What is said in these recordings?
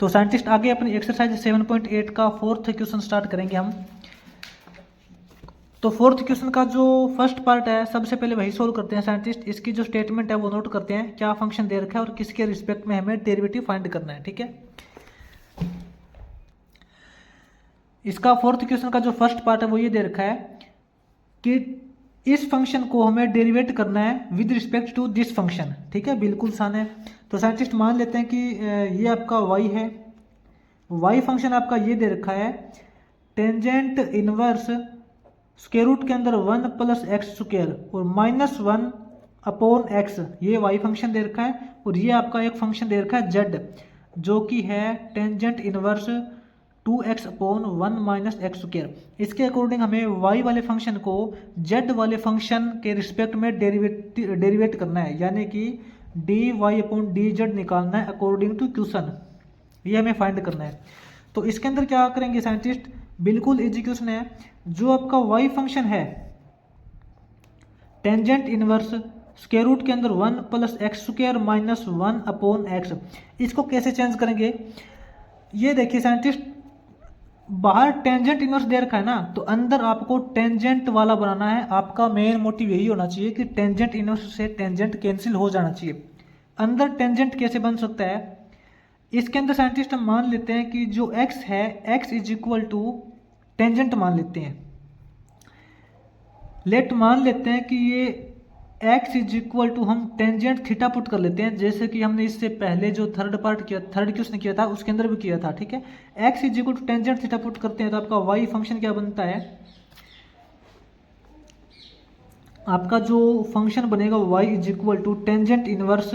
तो साइंटिस्ट आगे अपनी एक्सरसाइज 7.8 का फोर्थ क्वेश्चन स्टार्ट करेंगे हम। तो फोर्थ क्वेश्चन का जो फर्स्ट पार्ट है सबसे पहले वही सोल्व करते हैं साइंटिस्ट। इसकी जो स्टेटमेंट है वो नोट करते हैं, क्या फंक्शन दे रखा है और किसके रिस्पेक्ट में हमें डेरिवेटिव फाइंड करना है। ठीक है, इसका फोर्थ क्वेश्चन का जो फर्स्ट पार्ट है वो ये दे रखा है कि इस फंक्शन को हमें डेरिवेट करना है with respect to this function. ठीक है, बिल्कुल आसान है। तो साइंटिस्ट मान लेते हैं कि ये आपका y है, y फंक्शन आपका ये दे रखा है टेंजेंट इनवर्स स्क्वायर रूट के अंदर 1 प्लस एक्स स्क्वायर और -1 अपॉन एक्स, ये y फंक्शन दे रखा है। और ये आपका एक फंक्शन दे रखा है z, जो कि है tangent inverse 2x upon 1 minus x square. इसके अकॉर्डिंग हमें y वाले फंक्शन को z वाले फंक्शन के रिस्पेक्ट में डेरिवेट करना है, यानी कि dy अपॉन dz निकालना है अकॉर्डिंग टू क्वेश्चन, ये हमें फाइंड करना है। तो इसके अंदर क्या करेंगे साइंटिस्ट, बिल्कुल इजी क्वेश्चन है। जो आपका y फंक्शन है टेंजेंट इनवर्स स्क्वायर रूट के अंदर 1 plus x square minus 1 upon x, इसको कैसे चेंज करेंगे, ये देखिए साइंटिस्ट, बाहर टेंजेंट इनवर्स दे रखा है ना, तो अंदर आपको टेंजेंट वाला बनाना है। आपका मेन मोटिव यही होना चाहिए कि टेंजेंट इनवर्स से टेंजेंट कैंसिल हो जाना चाहिए। अंदर टेंजेंट कैसे बन सकता है, इसके अंदर साइंटिस्ट हम मान लेते हैं कि जो x है x is equal to tangent मान लेते हैं। लेट मान लेते हैं कि ये x इज इक्वल टू हम टेंजेंट थीटा पुट कर लेते हैं, जैसे कि हमने इससे पहले जो थर्ड क्वेश्चन किया था उसके अंदर भी किया था। ठीक है, x is equal to tangent theta put करते हैं तो आपका y फंक्शन क्या बनता है, आपका जो फंक्शन बनेगा y is equal to tangent inverse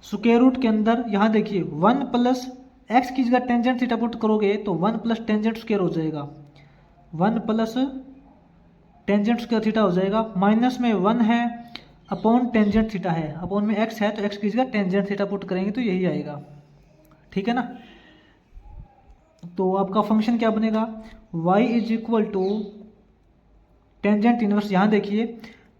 square root के अंदर, यहाँ देखिए 1 प्लस एक्स की जगह टेंजेंट थीटा पुट करोगे तो 1 प्लस टेंजेंट स्क्वायर हो जाएगा, 1 प्लस टेंजेंट स्क्वायर थीटा हो जाएगा, माइनस में 1 है अपॉन टेंजेंट थीटा है, अपॉन में x है तो x की जगह टेंजेंट थीटा पुट करेंगे तो यही आएगा। ठीक है ना, तो आपका फंक्शन क्या बनेगा, y is equal to tangent inverse, यहाँ देखिए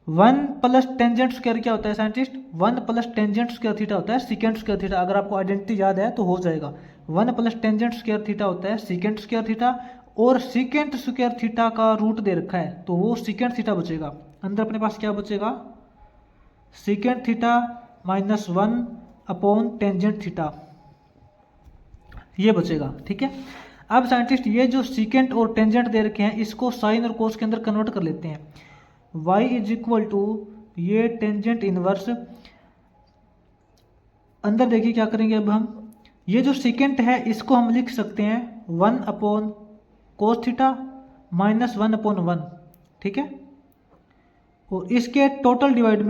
1 प्लस टेंजेंट स्क्वायर क्या होता है scientist, 1 plus tangent square theta होता है सीकेंट स्क्वायर थीटा। अगर आपको आइडेंटिटी याद है तो हो जाएगा, 1 प्लस टेंजेंट स्क्वायर थीटा होता है सीकेंट स्क्वायर थीटा, और सीकेंट स्क्वायर थीटा का रूट दे रखा है तो वो सीकेंट थीटा बचेगा। अंदर अपने पास क्या बचेगा, secant theta minus 1 upon tangent theta, ये बचेगा। ठीक है, अब साइंटिस्ट ये जो सीकेंट और टेंजेंट दे रखे हैं इसको साइन और कोस के अंदर कन्वर्ट कर लेते हैं। y इज इक्वल टू ये टेंजेंट इनवर्स, अंदर देखिए क्या करेंगे, अब हम ये जो सीकेंट है इसको हम लिख सकते हैं 1 upon cos theta minus 1 upon 1। ठीक है, और इसके टोटल डिवाइड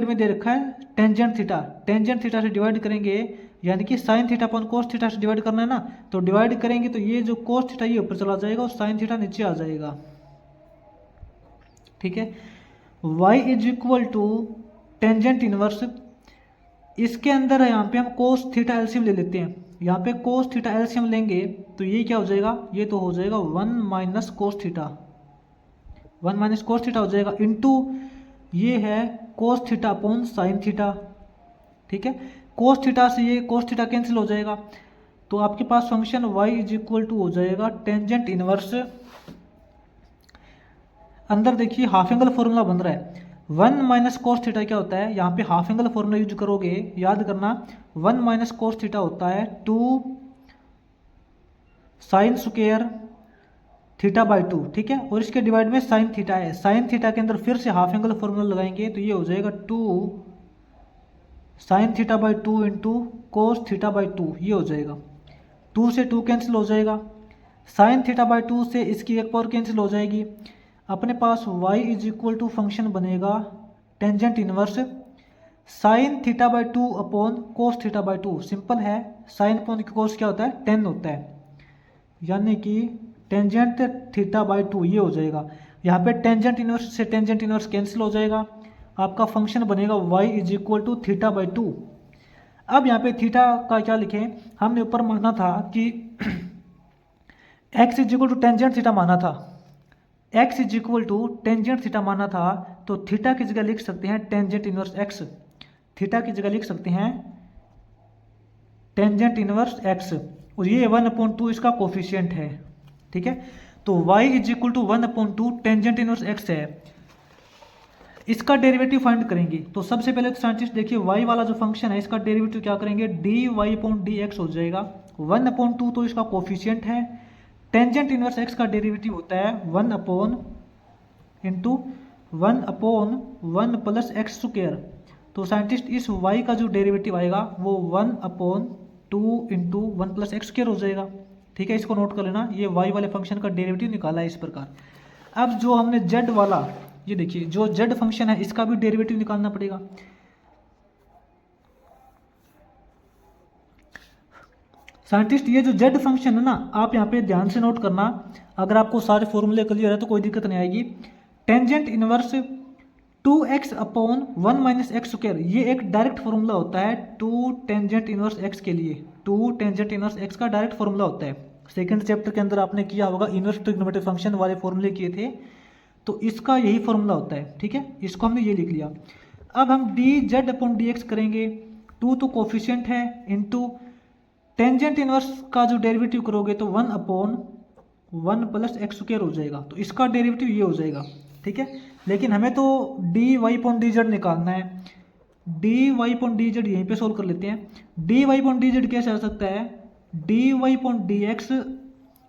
में दे रखा है टेंजेंट थीटा से डिवाइड करेंगे, यानी कि sign theta upon cos theta से डिवाइड करना है ना, तो डिवाइड करेंगे तो ये जो कोस थीटा ये ऊपर चला जाएगा और साइन थीटा नीचे आ जाएगा। ठीक है, y is equal to tangent inverse, इसके अंदर है यहाँ पे हम कोस थीटा एलसीएम ले लेते हैं, यहाँ पे कोस थीटा एलसीएम लेंगे तो ये क्या हो जाएगा, ये तो हो जाएगा 1 minus cos theta, 1 minus cos theta हो जाएगा, इंटू ये है कोस थीटा अपॉन साइन थीटा। ठीक है, कोस थीटा से ये कोस थीटा कैंसिल हो जाएगा, तो आपके पास function y is equal to हो जाएगा टेंजेंट इनवर्स, अंदर देखिए हाफ एंगल फॉर्मूला बन रहा है, 1 माइनस कोस थीटा क्या होता है, यहाँ पे हाफ एंगल फॉर्मूला यूज करोगे, याद करना 1 माइनस कोस थीटा होता है 2 साइन स्क्वायर थीटा बाई 2। ठीक है, और इसके डिवाइड में साइन थीटा है, साइन थीटा के अंदर फिर से हाफ एंगल फॉर्मूला लगाएंगे तो ये हो जाएगा 2 sign theta by 2 into cos theta by 2, ये हो जाएगा, 2 से 2 कैंसिल हो जाएगा, साइन थीटा बाई 2 से इसकी एक पावर कैंसिल हो जाएगी, अपने पास y is equal to function बनेगा tangent inverse sine theta by 2 upon cos theta by 2। Simple है, साइन अपॉन कोस क्या होता है 10 होता है, यानी कि टेंजेंट थीटा बाई 2 ये हो जाएगा। यहाँ पे टेंजेंट इनवर्स से टेंजेंट इनवर्स कैंसिल हो जाएगा, आपका फंक्शन बनेगा y is equal to theta by 2। अब यहाँ पे थीटा का क्या लिखें, हमने ऊपर माना था कि x is equal to tangent theta माना था, x is equal to tangent theta माना था, तो थीटा की जगह लिख सकते हैं टेंजेंट इनवर्स x, थीटा की जगह लिख सकते हैं टेंजेंट इनवर्स एक्स, और ये 1/2 इसका कोफिशियंट है। ठीक है, तो y is equal to 1/2 tangent inverse x है। इसका डेरिवेटिव फाइंड करेंगे, तो सबसे पहले तो साइंटिस्ट देखिए y वाला जो फंक्शन है इसका डेरिवेटिव क्या करेंगे, dy/dx हो जाएगा। 1/2 तो इसका कोफिशियंट है, टेंजेंट इनवर्स x का डेरिवेटिव होता है 1/1 प्लस एक्स स्क्वायर। तो साइंटिस्ट इस y का जो डेरिवेटिव आएगा वो 1/2 इंटू 1 प्लस एक्स स्क्वायर हो जाएगा। ठीक है, इसको नोट कर लेना, ये y वाले फंक्शन का डेरिवेटिव निकाला है इस प्रकार। अब जो हमने z वाला, ये देखिए जो z फंक्शन है इसका भी डेरिवेटिव निकालना पड़ेगा। साइंटिस्ट ये जो z फंक्शन है ना, आप यहाँ पे ध्यान से नोट करना, अगर आपको सारे फॉर्मूले क्लियर है तो कोई दिक्कत नहीं आएगी। Tangent inverse 2x/1 minus x square, ये एक डायरेक्ट फॉर्मूला होता है 2 टेंजेंट इनवर्स x के लिए। 2 टेंजेंट इनवर्स x का डायरेक्ट फॉर्मूला होता है। सेकंड चैप्टर के अंदर आपने किया होगा, इनवर्स ट्रिग्नोमेट्रिक फंक्शन वाले फॉर्मूले किए थे, तो इसका यही फॉर्मूला होता है। ठीक है, इसको हमने ये लिख लिया। अब हम dz/dx करेंगे, 2 तो कोफिशियंट है, इंटू टेंजेंट इनवर्स का जो डेरिवेटिव करोगे तो 1/1 प्लस एक्स स्क्वायर हो जाएगा, तो इसका डेरिवेटिव ये हो जाएगा। ठीक है, लेकिन हमें तो dy/dz निकालना है। dy/dz यहीं पे सोल्व कर लेते हैं। dy/dz कैसे आ सकता है, dy/dx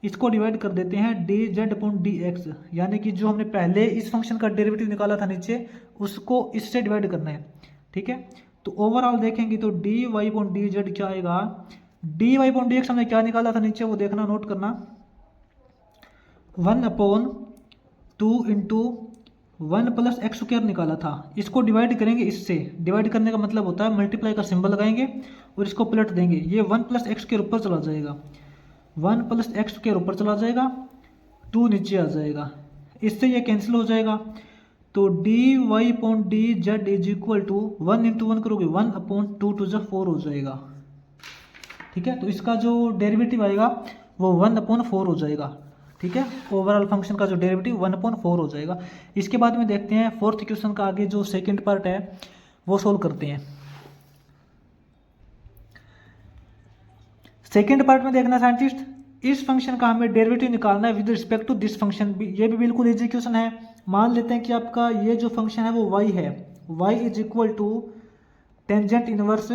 इसको डिवाइड कर देते हैं dz/dx, यानी कि जो हमने पहले इस फंक्शन का डेरिवेटिव निकाला था नीचे, उसको इससे डिवाइड करना है। ठीक है, तो ओवरऑल देखेंगे तो dy/dz क्या आएगा, dy/dx हमने क्या निकाला था नीचे वो देखना, नोट करना, 1/2 इंटू 1 प्लस एक्स स्क्वायर निकाला था। इसको डिवाइड करेंगे इससे, डिवाइड करने का मतलब होता है मल्टीप्लाई का सिंबल लगाएंगे और इसको पलट देंगे, ये 1 प्लस एक्स स्क्वायर ऊपर चला जाएगा, 1 प्लस एक्स स्क्वायर ऊपर चला जाएगा, 2 नीचे आ जाएगा, इससे ये कैंसिल हो जाएगा। तो dy/dz is equal to 1 into 1 करोगे 1/2 टू ज 4 हो जाएगा। ठीक है, तो इसका जो डेरिवेटिव आएगा वो 1/4 हो जाएगा। ठीक है, ओवरऑल फंक्शन का जो डेरिवेटिव 1/4 हो जाएगा। इसके बाद में देखते हैं फोर्थ क्वेश्चन का आगे जो सेकंड पार्ट है वो सोल्व करते हैं। सेकंड पार्ट में देखना साइंटिस्ट, इस फंक्शन का हमें डेरिवेटिव निकालना है with respect to this function. ये भी बिल्कुल इजी क्वेश्चन है। मान लेते हैं कि आपका ये जो फंक्शन है वो y है, y is equal to tangent inverse,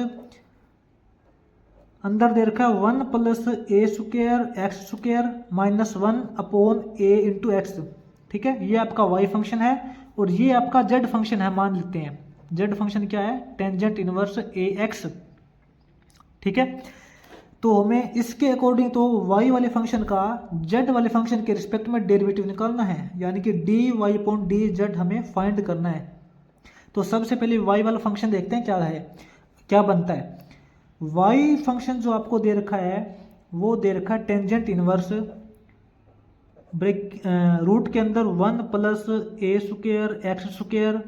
अंदर दे रखा है 1 plus a square x square minus 1/a into x. ठीक है, ये आपका y फंक्शन है और ये आपका z फंक्शन है। मान लेते हैं z फंक्शन क्या है, टेंजेंट इनवर्स ax। ठीक है, तो हमें इसके अकॉर्डिंग तो y वाले फंक्शन का z वाले फंक्शन के रिस्पेक्ट में डेरिवेटिव निकालना है, यानी कि dy/dz हमें फाइंड करना है। तो सबसे पहले y वाला फंक्शन देखते हैं क्या है, क्या बनता है। y फंक्शन जो आपको दे रखा है वो दे रखा है टेंजेंट इनवर्स ब्रेक रूट के अंदर 1 plus a square x square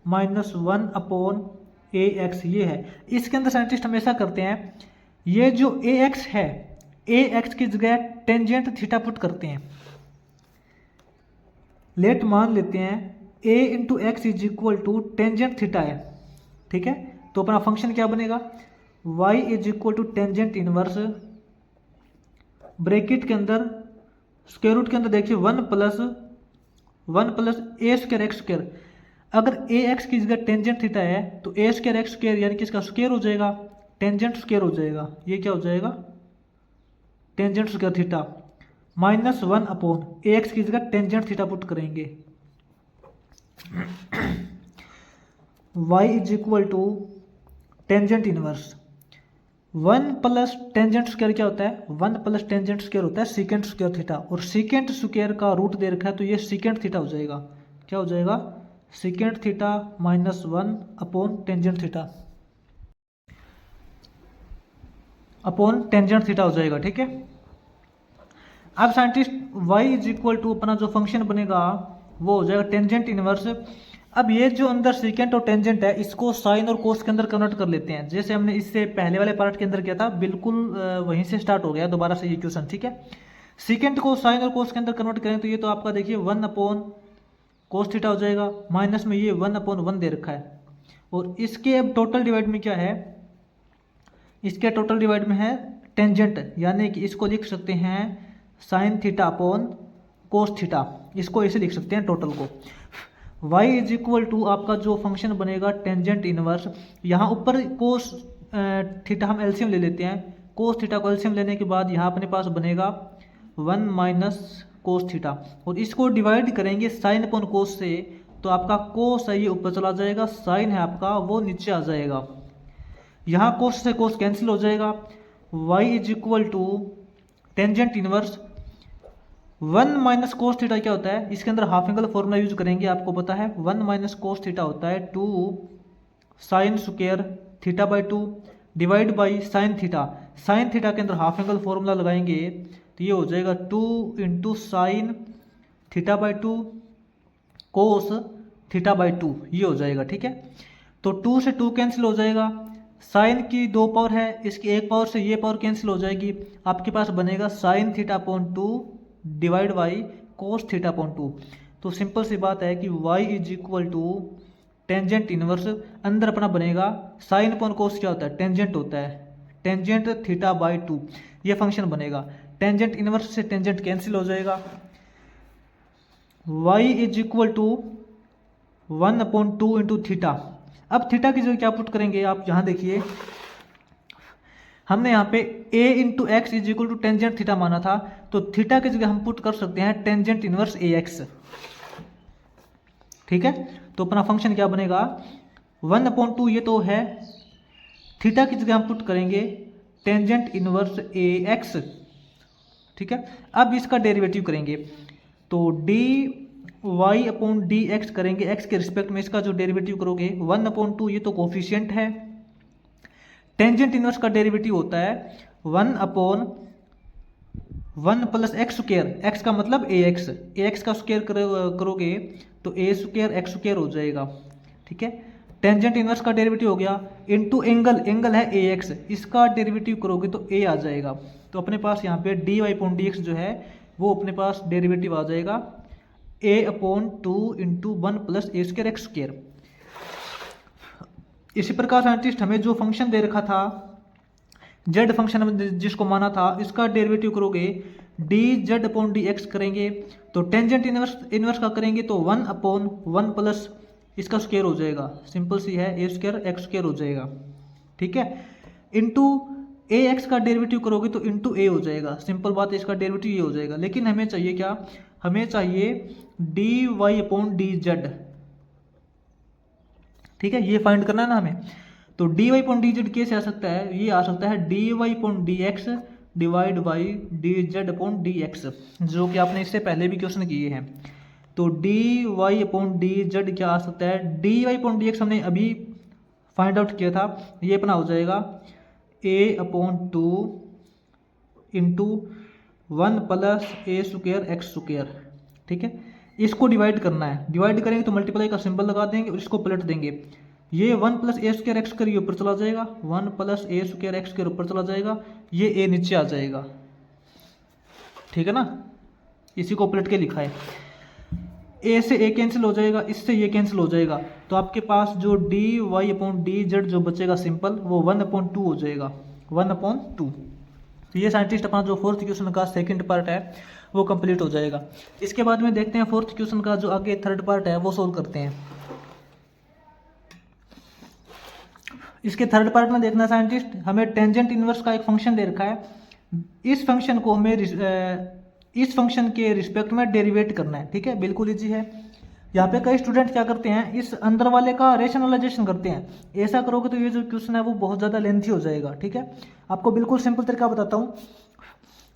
minus 1/ax, ये है। इसके अंदर साइंटिस्ट हमेशा करते हैं, ये जो ax है, ax की जगह टेंजेंट थीटा पुट करते हैं। लेट मान लेते हैं a into x is equal to tangent theta है। ठीक है, तो अपना फंक्शन क्या बनेगा, y is equal to tangent inverse bracket के अंदर स्क्वायर रूट के अंदर देखिए 1 plus a square x square. अगर ए एक्स की जगह टेंजेंट थीटा है तो ए स्क्वायर एक्स स्क्वायर यानी कि इसका स्क्वायर हो जाएगा, टेंजेंट स्क्वायर हो जाएगा, ये क्या हो जाएगा टेंजेंट स्क्वायर थीटा माइनस 1/ए एक्स की जगह टेंजेंट थीटा पुट करेंगे। y is equal to tangent inverse 1 plus tangent square क्या होता है, 1 प्लस टेंजेंट स्क्वायर होता है सीकेंट स्क्वायर थीटा, और सीकेंट स्क्वायर का रूट दे रखा है तो ये सीकेंट थीटा हो जाएगा। क्या हो जाएगा, secant theta minus 1 tangent theta tangent theta हो जाएगा। ठीक है, अब scientist y is equal to अपना जो फंक्शन बनेगा वो हो जाएगा टेंजेंट इनवर्स। अब ये जो अंदर सीकेंट और टेंजेंट है इसको साइन और कोस के अंदर कन्वर्ट कर लेते हैं, जैसे हमने इससे पहले वाले पार्ट के अंदर किया था, बिल्कुल वहीं से स्टार्ट हो गया दोबारा से ये क्वेश्चन। ठीक है, सीकेंट को साइन और कोस के अंदर कन्वर्ट करें तो ये तो आपका देखिए 1/cos थीटा हो जाएगा, माइनस में ये 1/1 दे रखा है, और इसके अब टोटल डिवाइड में क्या है, इसके टोटल डिवाइड में है टेंजेंट, यानी कि इसको लिख सकते हैं sign theta upon cos theta, इसको ऐसे लिख सकते हैं टोटल को। y इज इक्वल टू आपका जो फंक्शन बनेगा टेंजेंट इनवर्स, यहाँ ऊपर कोस थीटा हम एलसीएम ले लेते हैं, कोस थीटा को एलसीएम लेने के बाद यहाँ अपने पास बनेगा 1 माइनस कोस थीटा, और इसको डिवाइड करेंगे साइन अपॉन कोस से, तो आपका कोस है ये ऊपर चला जाएगा, साइन है आपका वो नीचे आ जाएगा। यहाँ कोस से कोस कैंसिल हो जाएगा। y is equal to tangent inverse 1 minus cos theta क्या होता है, इसके अंदर हाफ एंगल फॉर्मूला यूज करेंगे, आपको पता है 1 माइनस कोस थीटा होता है 2 sine square theta by 2 divide by sine theta. Sine theta के अंदर हाफ एंगल फॉर्मूला लगाएंगे तो ये हो जाएगा 2 into sine theta by 2 cos theta by 2, ये हो जाएगा। ठीक है, तो 2 से 2 कैंसिल हो जाएगा, साइन की 2 पावर है, इसकी 1 पावर से ये पावर कैंसिल हो जाएगी, आपके पास बनेगा sine theta upon 2 divide by cos theta upon 2। तो सिंपल सी बात है कि y is equal to tangent inverse, अंदर अपना बनेगा साइन अपॉन कोस क्या होता है, टेंजेंट होता है, टेंजेंट थीटा बाई 2, ये फंक्शन बनेगा। टेंजेंट इनवर्स से टेंजेंट कैंसिल हो जाएगा, y is equal to 1 upon 2 into theta. अब थीटा की जगह क्या पुट करेंगे, आप यहाँ देखिए, हमने यहाँ पे a into x is equal to tangent theta माना था, तो थीटा की जगह हम पुट कर सकते हैं टेंजेंट इनवर्स ax। ठीक है, तो अपना फंक्शन क्या बनेगा 1 अपॉन 2, ये तो है, थीटा की जगह हम पुट करेंगे टेंजेंट इनवर्स ax। ठीक है, अब इसका डेरिवेटिव करेंगे तो dy अपॉन डी एक्स करेंगे, x के रिस्पेक्ट में इसका जो डेरिवेटिव करोगे 1 अपॉन 2, ये तो कोफिशिएंट है, टेंजेंट इनवर्स का डेरिवेटिव होता है 1 upon 1 plus x square, x का मतलब ax का स्क्वायर करोगे तो a स्क्वायर एक्स स्क्वायर हो जाएगा। ठीक है, टेंजेंट इनवर्स का डेरिवेटिव हो गया, इनटू एंगल है ax, इसका डेरिवेटिव करोगे तो a आ जाएगा, तो अपने पास यहाँ पे dy अपॉन dx जो है वो अपने पास डेरिवेटिव आ जाएगा a upon 2 into 1 plus a square x square. इसी प्रकार साइंटिस्ट हमें जो फंक्शन दे रखा था z फंक्शन जिसको माना था, इसका डेरिवेटिव करोगे D z upon d x करेंगे, तो टेंजेंट इनवर्स का करेंगे तो 1 अपॉन 1 प्लस इसका स्क्वायर हो जाएगा, सिंपल सी है ए स्क्वायर एक्स स्क्वायर हो जाएगा। ठीक है, इंटू ए एक्स का डेरिवेटिव करोगे तो इंटू ए हो जाएगा, सिंपल बात है, इसका डेरिवेटिव ये हो जाएगा। लेकिन हमें चाहिए क्या, हमें चाहिए d y upon d z. ठीक है, ये फाइंड करना है ना हमें, तो d y upon d z कैसे आ सकता है, ये आ सकता है d y upon d x divide by d z upon d x, जो कि आपने इससे पहले भी क्वेश्चन किए हैं। तो d y upon d z क्या आ सकता है, d y upon d x हमने अभी फाइंड आउट किया था, ये अपना हो जाएगा ए upon 2 into 1 plus a square x square. ठीक है, इसको डिवाइड करना है, डिवाइड करेंगे तो मल्टीप्लाई का सिंबल लगा देंगे और इसको पलट देंगे, ये 1 plus a square x square ऊपर चला जाएगा, 1 plus a square x square ऊपर चला जाएगा, ये ए नीचे आ जाएगा। ठीक है ना, इसी को पलट के लिखा है, ए से ए कैंसिल हो जाएगा, इससे ये कैंसिल हो जाएगा, तो आपके पास जो d y upon d z जो बचेगा सिंपल, वो 1 अपॉन 2 हो जाएगा, 1 अपॉन 2। तो ये साइंटिस्ट अपना जो फोर्थ क्वेश्चन का सेकंड पार्ट है वो कंप्लीट हो जाएगा। इसके बाद में देखते हैं फोर्थ क्वेश्चन का जो आगे थर्ड पार्ट है वो सोल्व करते हैं। इसके थर्ड पार्ट में देखना साइंटिस्ट, हमें टेंजेंट इनवर्स का एक फंक्शन दे रखा है, इस फंक्शन को हमें इस फंक्शन के रिस्पेक्ट में डेरिवेट करना है। ठीक है, बिल्कुल इजी है। यहाँ पे कई स्टूडेंट क्या करते हैं, इस अंदर वाले का रेशनलाइजेशन करते हैं, ऐसा करोगे तो ये जो क्वेश्चन है वो बहुत ज़्यादा लेंथी हो जाएगा। ठीक है, आपको बिल्कुल सिंपल तरीका बताता हूँ।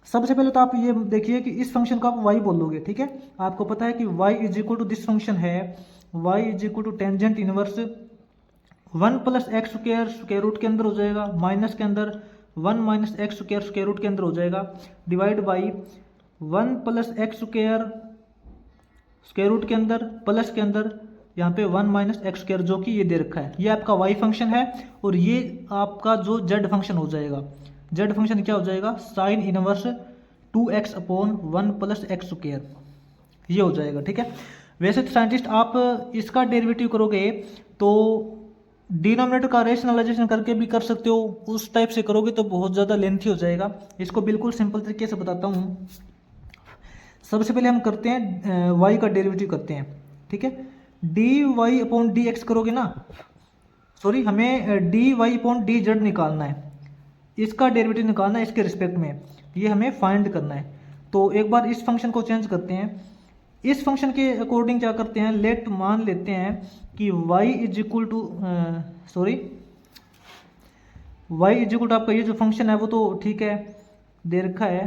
सबसे पहले तो आप ये देखिए कि इस फंक्शन को आप y बोलोगे। ठीक है, आपको पता है कि y is equal to this function है, y is equal to tangent inverse 1 plus x square square root के अंदर हो जाएगा, माइनस के अंदर 1 minus x square square root के अंदर हो जाएगा, divide by 1 plus x square square root के अंदर प्लस के अंदर यहाँ पे 1 माइनस एक्स स्क्वायर, जो कि ये दे रखा है, ये आपका y फंक्शन है, और ये आपका जो z फंक्शन हो जाएगा, z फंक्शन क्या हो जाएगा, sine inverse 2x upon 1 plus x square, ये हो जाएगा। ठीक है, वैसे तो साइंटिस्ट आप इसका डेरिवेटिव करोगे तो डिनोमिनेटर का रेशनलाइजेशन करके भी कर सकते हो, उस टाइप से करोगे तो बहुत ज़्यादा लेंथी हो जाएगा। इसको बिल्कुल सिंपल तरीके से बताता हूँ। सबसे पहले हम करते हैं y का डेरिवेटिव करते हैं, ठीक है। D y upon d x करोगे ना, सॉरी हमें d y upon d z निकालना है, इसका डेरिवेटिव निकालना है इसके रिस्पेक्ट में, ये हमें फाइंड करना है। तो एक बार इस फंक्शन को चेंज करते हैं। इस फंक्शन के अकॉर्डिंग क्या करते हैं, लेट मान लेते हैं कि y is equal to y is equal to आपका ये जो फंक्शन है वो तो ठीक है दे रखा है,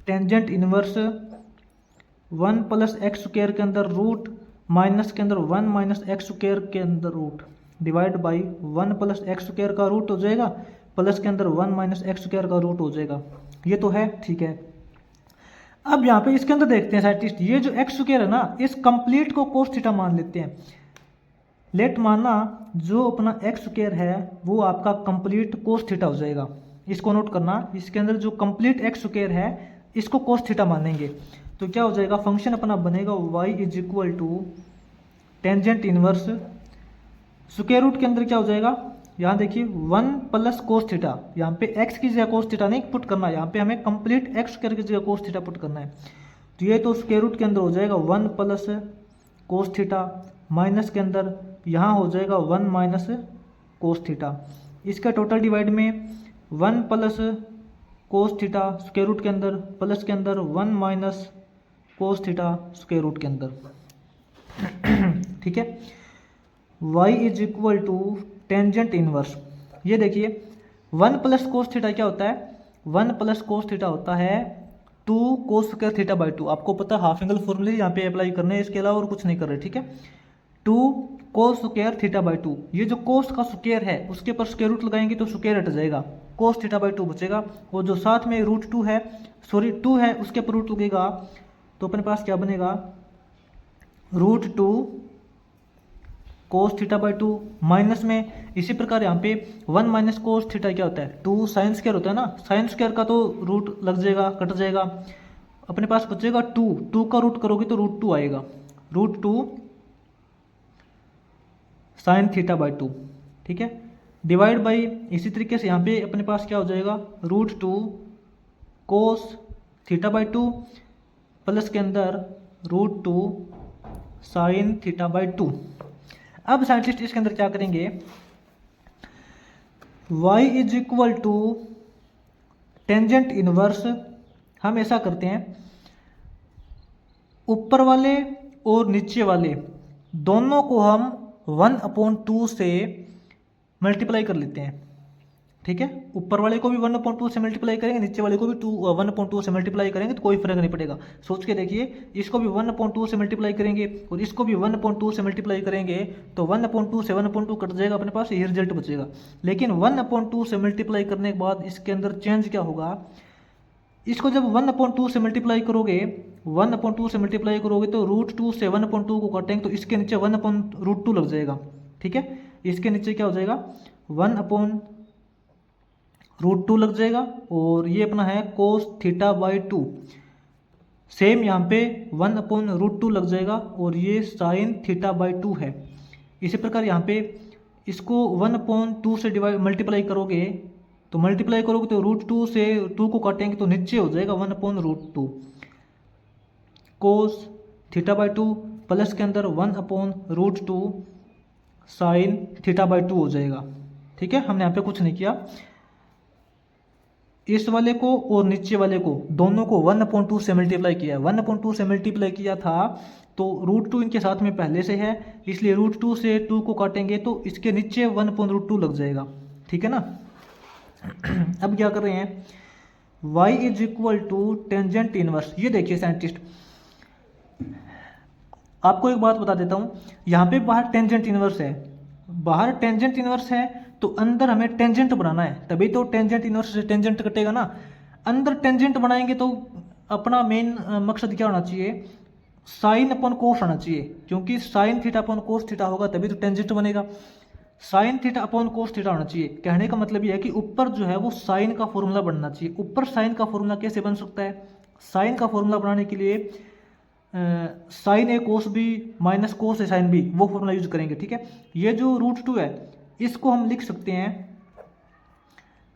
tangent inverse 1 plus x square के अंदर रूट माइनस के अंदर 1 माइनस एक्स स्क्वायर के अंदर root divide by 1 plus x square का रूट हो जाएगा, प्लस के अंदर 1 माइनस एक्स स्क्वायर का रूट हो जाएगा। ये तो है, ठीक है। अब यहाँ पे इसके अंदर देखते हैं साइंटिस्ट, ये जो एक्स स्क्वायर है ना, इस कंप्लीट को कोस थीटा मान लेते हैं। लेट मानना जो अपना एक्स स्क्वायर है वो आपका कंप्लीट कोस थीटा हो जाएगा। इसको नोट करना, इसके अंदर जो कंप्लीट एक्स स्क्वायर है इसको कोस थीटा मानेंगे तो क्या हो जाएगा, फंक्शन अपना बनेगा y is equal to tangent inverse square root के अंदर क्या हो जाएगा, यहाँ देखिए 1 प्लस कोस थीटा, यहाँ पे x की जगह कोस थीटा नहीं पुट करना, यहाँ पे हमें कंप्लीट एक्स स्क्वायर की जगह कोस थीटा पुट करना है। तो ये तो स्क्वायर रूट के अंदर हो जाएगा 1 प्लस कोस थीटा, माइनस के अंदर यहाँ हो जाएगा 1 माइनस कोस थीटा, इसका टोटल डिवाइड में 1 plus cos theta square root के अंदर, प्लस के अंदर 1 minus cos theta square root के अंदर, ठीक है। y is equal to tangent inverse, ये देखिए 1 प्लस कोस थीटा क्या होता है, 1 प्लस कोस थीटा होता है 2 कोस स्क्वायर थीटा बाई 2। आपको पता है हाफ एंगल फॉर्मूले यहाँ पे अप्लाई करने हैं, इसके अलावा और कुछ नहीं कर रहे, ठीक है। 2 कोस स्क्वायर थीटा बाई 2, ये जो कोस का स्क्वायर है उसके ऊपर स्क्वायर रूट लगाएंगे तो स्क्वायर हट जाएगा, कोस थीटा बाई 2 बचेगा, और जो साथ में रूट 2 है, सॉरी 2 है उसके ऊपर रूट लगेगा तो अपने पास क्या बनेगा, root 2 cos theta by 2 minus में इसी प्रकार यहाँ पे 1 माइनस कोस थीटा क्या होता है, 2 साइन स्क्वायर होता है ना, साइन स्क्वायर का तो रूट लग जाएगा, कट जाएगा, अपने पास बचेगा 2 का रूट करोगे तो रूट 2 आएगा, रूट 2 साइन थीटा बाई 2, ठीक है। डिवाइड बाई इसी तरीके से यहाँ पे अपने पास क्या हो जाएगा, root 2 cos theta by 2 plus के अंदर रूट 2 साइन थीटा बाई 2। अब साइंटिस्ट इसके अंदर क्या करेंगे, y is equal to tangent inverse, हम ऐसा करते हैं ऊपर वाले और नीचे वाले दोनों को हम 1/2 से मल्टीप्लाई कर लेते हैं, ठीक है। ऊपर वाले को भी 1/2 से मल्टीप्लाई करेंगे, नीचे वाले को भी 1/2 से मल्टीप्लाई करेंगे तो कोई फर्क नहीं पड़ेगा। सोच के देखिए, इसको भी 1/2 से मल्टीप्लाई करेंगे और इसको भी 1/2 से मल्टीप्लाई करेंगे तो 1/2 से 1/2 कट जाएगा, अपने पास ये रिजल्ट बचेगा। लेकिन 1/2 से मल्टीप्लाई करने के बाद इसके अंदर चेंज क्या होगा, इसको जब 1/2 से मल्टीप्लाई करोगे, 1/2 से मल्टीप्लाई करोगे तो रूट 2 से 1/2 को काटेंगे तो इसके नीचे 1/√2 लग जाएगा, ठीक है। इसके नीचे क्या हो जाएगा, 1/√2 लग जाएगा, और ये अपना है कोस थीटा बाई 2, सेम यहाँ पे 1/√2 लग जाएगा, और ये साइन थीटा बाई 2 है। इसी प्रकार यहाँ पे इसको 1/2 से मल्टीप्लाई करोगे तो रूट 2 से 2 को काटेंगे तो नीचे हो जाएगा 1/√2 कोस थीटा बाई 2 प्लस के अंदर 1/√2 साइन थीटा बाई 2 हो जाएगा, ठीक है। हमने यहाँ पे कुछ नहीं किया, इस वाले को और नीचे वाले को दोनों को 1/2 से मल्टीप्लाई किया, 1/2 से मल्टीप्लाई किया था तो रूट 2 इनके साथ में पहले से है, इसलिए रूट 2 से 2 को काटेंगे तो इसके नीचे 1/2 लग जाएगा, ठीक है ना। अब क्या कर रहे हैं, y is equal to tangent inverse, ये देखिए साइंटिस्ट आपको एक बात बता देता हूँ, यहाँ पे बाहर टेंजेंट इनवर्स है, बाहर टेंजेंट इनवर्स है तो अंदर हमें टेंजेंट बनाना है, तभी तो टेंजेंट इनवर्स से टेंजेंट कटेगा ना। अंदर टेंजेंट बनाएंगे तो अपना मेन मकसद क्या होना चाहिए, साइन अपॉन कोस आना चाहिए, क्योंकि sign theta upon cos theta होगा तभी तो टेंजेंट बनेगा, sine theta upon cos theta होना चाहिए। कहने का मतलब ये है कि ऊपर जो है वो साइन का फॉर्मूला बनना चाहिए। ऊपर साइन का फॉर्मूला कैसे बन सकता है, साइन का फॉर्मूला बनाने के लिए साइन ए कोस बी माइनस कोस ए साइन बी, वो फॉर्मूला यूज करेंगे। ठीक है, ये जो √2 है इसको हम लिख सकते हैं,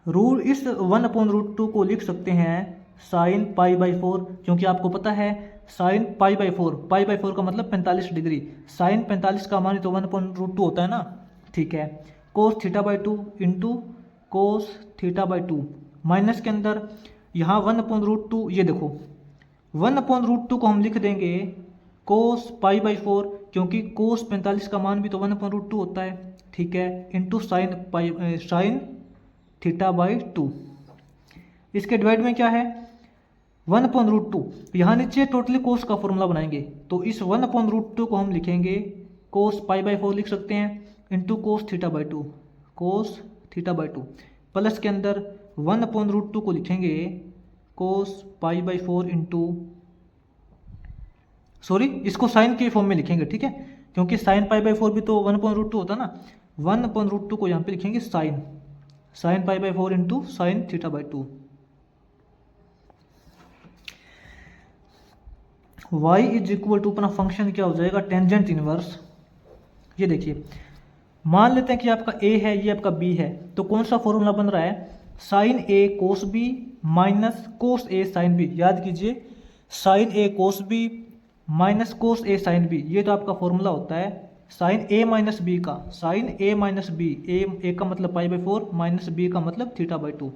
इस 1/√2 को लिख सकते हैं साइन π/4, क्योंकि आपको पता है साइन π/4 का मतलब 45 डिग्री, साइन 45 का मान तो 1/√2 होता है ना। ठीक है, कोस θ/2 इंटू कोस θ/2 माइनस के अंदर यहाँ 1/√2, ये देखो 1/√2 को हम लिख देंगे कोस π/4, क्योंकि कोस 45 का मान भी तो 1/√2 होता है। ठीक है, इंटू साइन θ/2। इसके डिवाइड में क्या है 1/√2, यहाँ नीचे टोटली कोस का फॉर्मूला बनाएंगे, तो इस 1/√2 को हम लिखेंगे कोस π/4 लिख सकते हैं इंटू कोस θ/2 प्लस के अंदर 1/√2 को लिखेंगे कोस π/4 इंटू, सॉरी इसको साइन के फॉर्म में लिखेंगे। ठीक है, क्योंकि साइन π/4 भी तो 1/√2 होता ना, 1/√2 को यहाँ पे लिखेंगे sine π/4 into sine θ/2। y is equal to अपना फंक्शन क्या हो जाएगा टेंजेंट इनवर्स। ये देखिए, मान लेते हैं कि आपका a है, ये आपका b है, तो कौन सा फॉर्मूला बन रहा है sine a cos b minus cos a sine b। याद कीजिए sine a cos b minus cos a sine b, ये तो आपका फॉर्मूला होता है साइन a माइनस b का, sine a minus b, a का मतलब π/4 माइनस b का मतलब θ/2।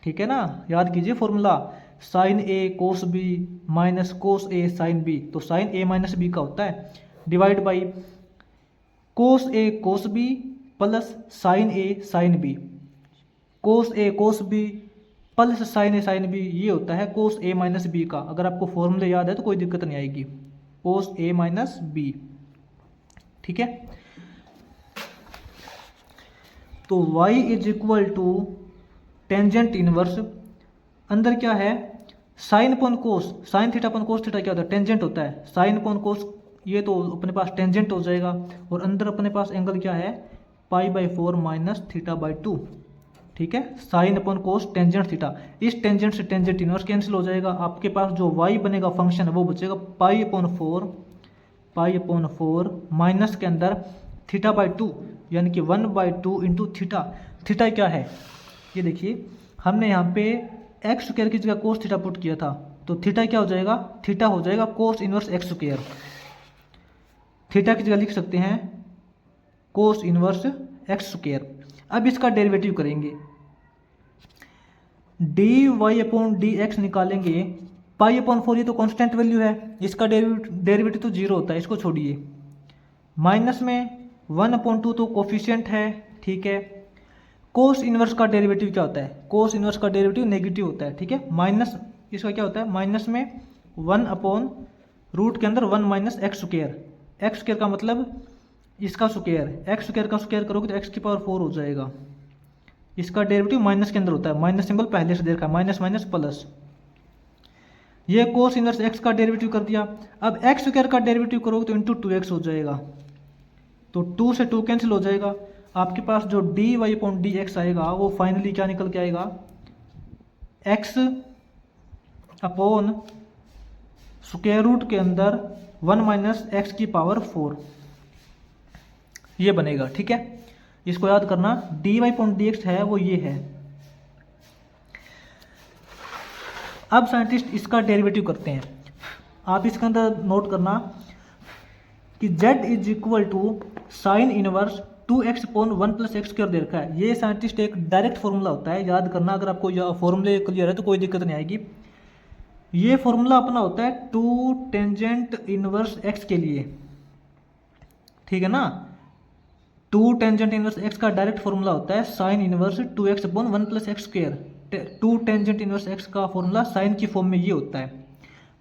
ठीक है ना, याद कीजिए formula sine a cos b minus cos a sine b, तो साइन a माइनस b का होता है divide by cos a cos b plus sine a sine b, cos a cos b plus sine a sine b, ये होता है कोस a minus b का। अगर आपको फॉर्मूले याद है तो कोई दिक्कत नहीं आएगी, कोस a माइनस b। ठीक है, तो y is equal to tangent inverse, अंदर क्या है sine upon cos, sine theta upon cos theta क्या होता है टेंजेंट होता है, साइन अपॉन कोस ये तो अपने पास टेंजेंट हो जाएगा, और अंदर अपने पास एंगल क्या है π/4 माइनस θ/2। ठीक है, साइन अपॉन कोस टेंजेंट थीटा, इस टेंजेंट से टेंजेंट इनवर्स कैंसिल हो जाएगा, आपके पास जो y बनेगा फंक्शन वो बचेगा π/4 माइनस के अंदर θ/2 यानी कि 1/2 इंटू थीटा क्या है, ये देखिए हमने यहाँ पे एक्स स्क्वायर की जगह कोस थीटा पुट किया था, तो थीटा क्या हो जाएगा, थीटा हो जाएगा cos inverse x square, theta की जगह लिख सकते हैं कोस इनवर्स एक्स स्क्वायर। अब इसका डेरिवेटिव करेंगे, dy/dx निकालेंगे, π/4 ये तो कांस्टेंट वैल्यू है, इसका डेरिवेटिव तो जीरो होता है, इसको छोड़िए, माइनस में 1/2 तो कोफिशिएंट है। ठीक है, कोस इनवर्स का डेरिवेटिव क्या होता है, कोस इनवर्स का डेरिवेटिव नेगेटिव होता है। ठीक है, माइनस इसका क्या होता है माइनस में 1/रूट के अंदर 1 माइनस एक्स स्क्वायर का मतलब इसका स्क्वायर, एक्स स्क्वायर का स्क्वायर करोगे तो x⁴ हो जाएगा, इसका डेरिवेटिव माइनस के अंदर होता है, माइनस सिंबल पहले से दे रखा है, माइनस माइनस प्लस, ये कोस इनवर्स x का डेरिवेटिव कर दिया। अब एक्स स्क्वायर का डेरिवेटिव करोगे तो इंटू 2x हो जाएगा, तो 2 से 2 कैंसिल हो जाएगा, आपके पास जो dy/dx आएगा वो फाइनली क्या निकल के आएगा x/√ के अंदर 1 माइनस x⁴ ये बनेगा। ठीक है, इसको याद करना, dy/dx है वो ये है। अब साइंटिस्ट इसका डेरिवेटिव करते हैं, आप इसके अंदर नोट करना कि z is equal to sine inverse 2x/1 + x² दे रखा है, ये साइंटिस्ट एक डायरेक्ट फॉर्मूला होता है, याद करना, अगर आपको यह फॉर्मूले क्लियर है तो कोई दिक्कत नहीं आएगी। ये फॉर्मूला अपना होता है 2 टेंजेंट इनवर्स x के लिए। ठीक है ना, 2 टेंजेंट इनवर्स x का डायरेक्ट फॉर्मूला होता है sign inverse 2x/1 + x²। 2 tangent inverse x का फॉर्मूला साइन की फॉर्म में ये होता है,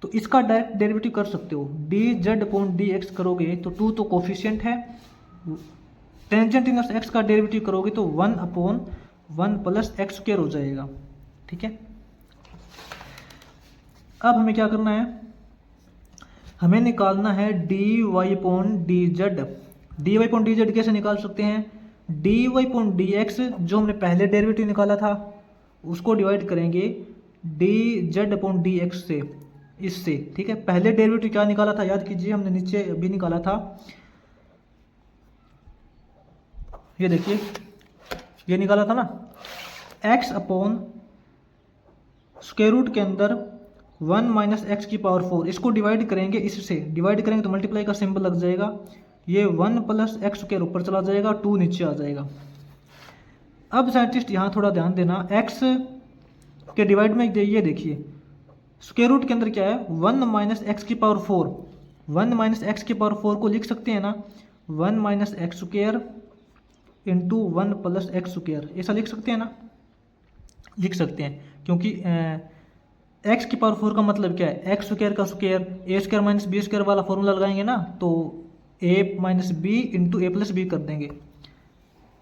तो इसका डायरेक्ट डेरिवेटिव कर सकते हो, dz/dx करोगे तो 2 तो कोफिशिएंट है, टेंजेंट इनवर्स x का डेरिवेटिव करोगे तो 1/1 + x² हो जाएगा। ठीक है, अब हमें क्या करना है, हमें निकालना है dy/dz। dy/dz कैसे निकाल सकते हैं, dy/dx जो हमने पहले डेरिवेटिव निकाला था उसको डिवाइड करेंगे dz/dx से, इससे, ठीक है। पहले डेरिवेटिव क्या निकाला था, याद कीजिए, हमने नीचे भी निकाला था, ये देखिए, ये निकाला था ना, x अपॉन स्क्वायर रूट के अंदर 1 माइनस एक्स की पावर 4, इसको डिवाइड करेंगे, इससे डिवाइड करेंगे तो मल्टीप्लाई का सिंबल लग जाएगा, ये 1 प्लस एक्स स्क्वायर ऊपर चला जाएगा, 2 नीचे आ जाएगा। अब साइंटिस्ट यहाँ थोड़ा ध्यान देना, x के डिवाइड में ये देखिए, स्क्वायर रूट के अंदर क्या है, 1 माइनस एक्स की पावर 4, 1 माइनस एक्स की पावर 4 को लिख सकते हैं ना, 1 minus x square into 1 plus x square, ऐसा लिख सकते हैं ना, लिख सकते हैं, क्योंकि एक्स की पावर 4 का मतलब क्या है, एक्स स्क्वायर का स्क्वायर, ए स्क्वायर माइनस बी स्क्वायर वाला फॉर्मूला लगाएंगे ना, तो ए माइनस बी इंटू ए प्लस बी कर देंगे,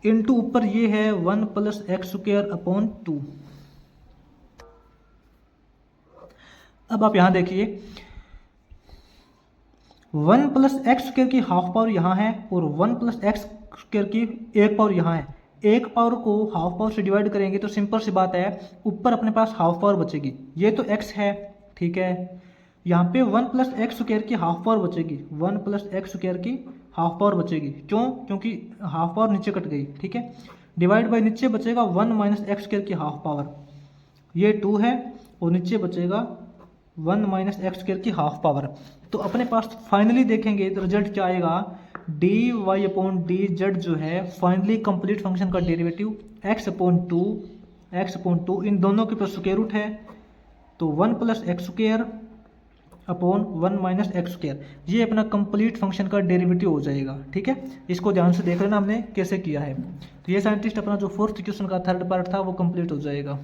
इंटू ऊपर ये है 1 प्लस एक्स स्क्वायर अपॉन 2। अब आप यहां देखिए, 1 प्लस एक्स स्क्वायर की हाफ पावर यहाँ है और 1 प्लस एक्स स्क्वायर की एक पावर यहाँ है, एक पावर को हाफ पावर से डिवाइड करेंगे तो सिंपल सी बात है, ऊपर अपने पास हाफ पावर बचेगी, ये तो x है, ठीक है, यहाँ पे 1 प्लस एक्स स्क्वायर की हाफ पावर बचेगी, 1 प्लस एक्स स्क्वायर की हाफ पावर बचेगी, क्यों, क्योंकि हाफ पावर नीचे कट गई, ठीक है, डिवाइड बाई नीचे बचेगा 1 माइनस एक्स स्क्वायर की हाफ पावर, ये 2 है, और नीचे बचेगा 1 माइनस एक्स स्क्वायर की हाफ पावर। तो अपने पास फाइनली देखेंगे तो रिजल्ट क्या आएगा, d y upon d z जो है फाइनली कंप्लीट फंक्शन का डेरिवेटिव एक्स अपॉन टू, इन दोनों के पास स्क्वायर रूट है, तो 1 plus x square upon 1 minus x square, ये अपना कंप्लीट फंक्शन का डेरिवेटिव हो जाएगा, ठीक है। इसको ध्यान से देख लेना हमने कैसे किया है। तो ये साइंटिस्ट अपना जो फोर्थ क्वेश्चन का थर्ड पार्ट था वो कंप्लीट हो जाएगा।